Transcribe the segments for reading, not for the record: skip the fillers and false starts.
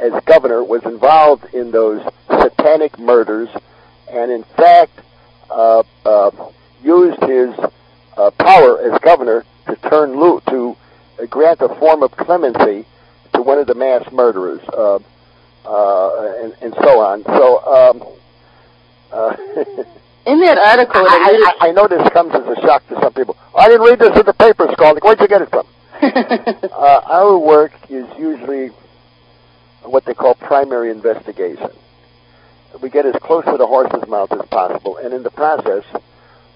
as governor, was involved in those satanic murders, and in fact used his power as governor to grant a form of clemency to one of the mass murderers, and so on. So, in that article, I know this comes as a shock to some people. I didn't read this in the paper, Skolnick. Where'd you get it from? Our work is usually what they call primary investigation. We get as close to the horse's mouth as possible, and in the process,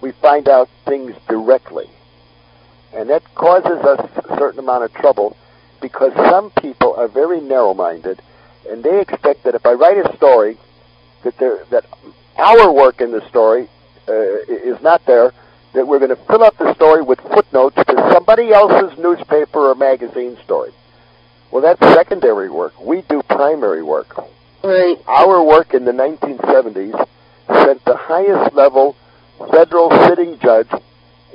we find out things directly. And that causes us a certain amount of trouble because some people are very narrow-minded, and they expect that if I write a story, that our work in the story is not there, that we're going to fill up the story with footnotes to somebody else's newspaper or magazine story. Well, that's secondary work. We do primary work. Right. Our work in the 1970s sent the highest level federal sitting judge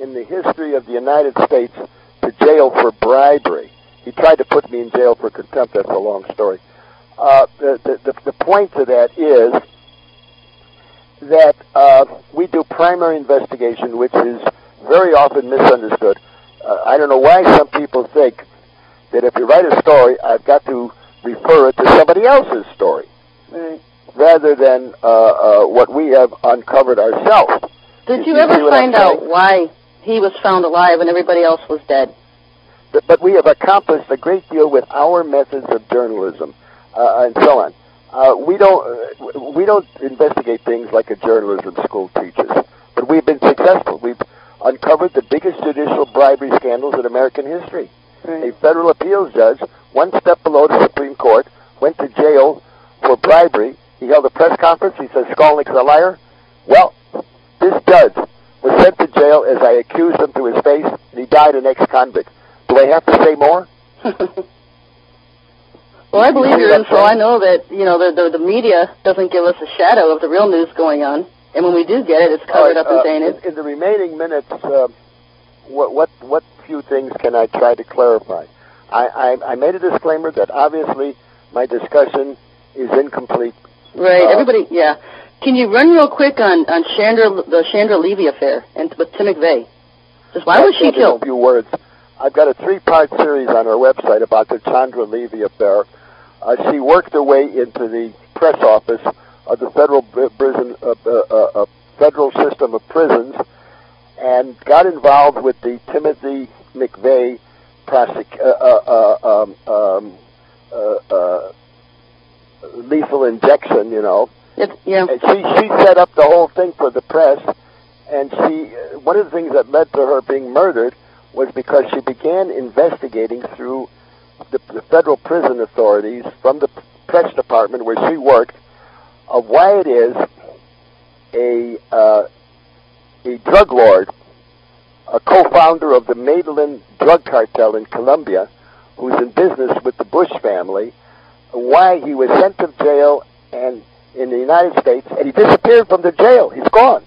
in the history of the United States to jail for bribery. He tried to put me in jail for contempt. That's a long story. The point to that is that we do primary investigation, which is very often misunderstood. I don't know why some people think that if you write a story, I've got to refer it to somebody else's story, rather than what we have uncovered ourselves. Did you ever find out why he was found alive and everybody else was dead? But we have accomplished a great deal with our methods of journalism, and so on. We don't investigate things like a journalism school teaches, but we've been successful. We've uncovered the biggest judicial bribery scandals in American history. Right. A federal appeals judge, one step below the Supreme Court, went to jail for bribery. He held a press conference. He said, Skolnick's a liar. Well, this judge was sent to jail as I accused him to his face, and he died an ex-convict. Do I have to say more? Well, I believe your info. I know that, the media doesn't give us a shadow of the real news going on. And when we do get it, it's covered up and tainted. In the remaining minutes, what few things can I try to clarify? I made a disclaimer that obviously my discussion is incomplete. Right. Everybody, yeah. Can you run real quick on the Chandra Levy affair and with Tim McVeigh? Just why was she killed? In a few words. I've got a 3-part series on our website about the Chandra Levy affair. She worked her way into the press office of the federal system of prisons and got involved with the Timothy McVeigh lethal injection, Yeah. And she set up the whole thing for the press, and one of the things that led to her being murdered was because she began investigating through the federal prison authorities from the press department where she worked of why it is a drug lord, a co-founder of the Medellin drug cartel in Colombia, who's in business with the Bush family, why he was sent to jail and in the United States, and he disappeared from the jail. He's gone.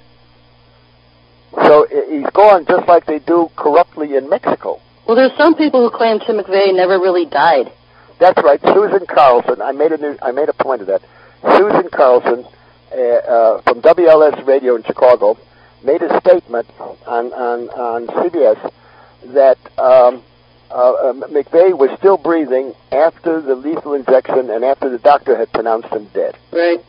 So he's gone just like they do corruptly in Mexico. Well, there's some people who claim Tim McVeigh never really died. That's right. Susan Carlson, I made a point of that. Susan Carlson from WLS Radio in Chicago made a statement on CBS that McVeigh was still breathing after the lethal injection and after the doctor had pronounced him dead. Right.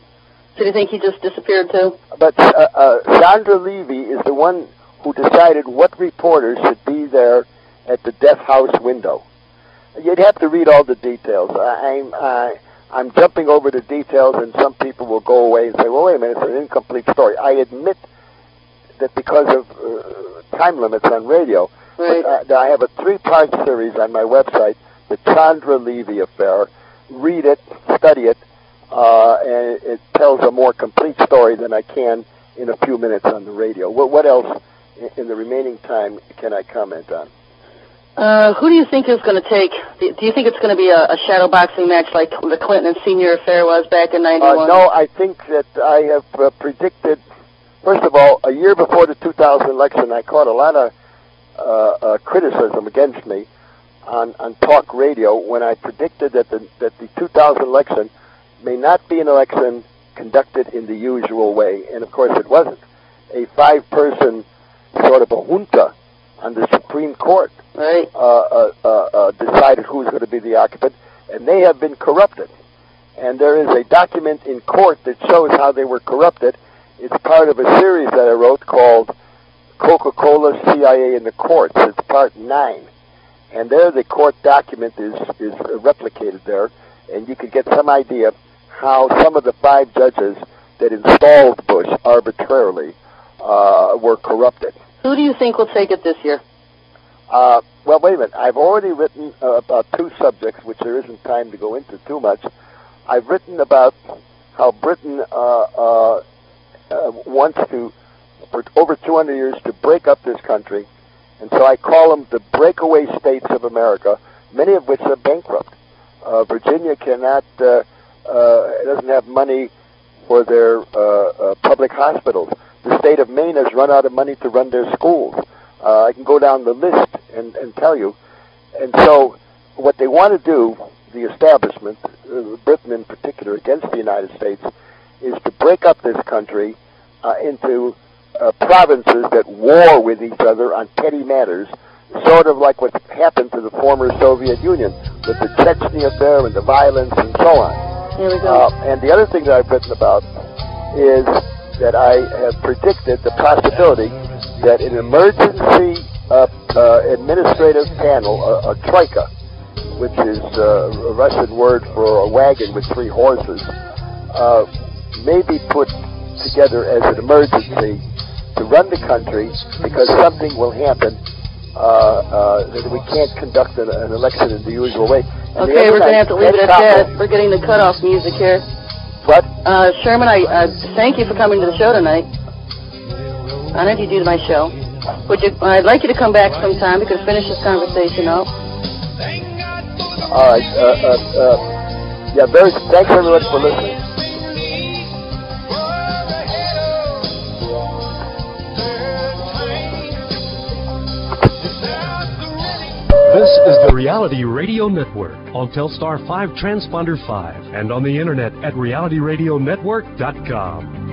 So do you think he just disappeared too? But Chandra Levy is the one who decided what reporters should be there at the death house window. You'd have to read all the details. I'm jumping over the details, and some people will go away and say, well, wait a minute, it's an incomplete story. I admit that because of time limits on radio, right. But, I have a 3-part series on my website, The Chandra Levy Affair. Read it, study it, and it tells a more complete story than I can in a few minutes on the radio. What else in the remaining time can I comment on? Who do you think is going to take? Do you think it's going to be a shadow boxing match like the Clinton and Senior affair was back in '91? No, I think that I have predicted. First of all, a year before the 2000 election, I caught a lot of criticism against me on talk radio when I predicted that the 2000 election may not be an election conducted in the usual way, and of course it wasn't. A 5-person sort of a junta on the Supreme Court decided who was going to be the occupant, and they have been corrupted. And there is a document in court that shows how they were corrupted. It's part of a series that I wrote called Coca-Cola, CIA, and the Courts. It's part 9. And there the court document is replicated there, and you can get some idea how some of the 5 judges that installed Bush arbitrarily were corrupted. Who do you think will take it this year? Well, wait a minute. I've already written about 2 subjects, which there isn't time to go into too much. I've written about how Britain wants to, for over 200 years, to break up this country. And so I call them the breakaway states of America, many of which are bankrupt. Virginia cannot, doesn't have money for their public hospitals. The state of Maine has run out of money to run their schools. I can go down the list and tell you. And so what they want to do, the establishment, Britain in particular, against the United States, is to break up this country into provinces that war with each other on petty matters, sort of like what happened to the former Soviet Union with the Chechnya affair and the violence and so on. Here we go. And the other thing that I've written about is that I have predicted the possibility that an emergency administrative panel, a troika, which is a Russian word for a wagon with 3 horses, may be put together as an emergency to run the country, because something will happen that we can't conduct an election in the usual way. And okay, we're going to have to leave it at that. We're getting the cutoff music here. What? Sherman, I thank you for coming to the show tonight. Honored you do my show. I'd like you to come back sometime. We can finish this conversation out. All right. Yeah, thanks everyone for listening. This is the Reality Radio Network on Telstar 5 Transponder 5 and on the internet at realityradionetwork.com.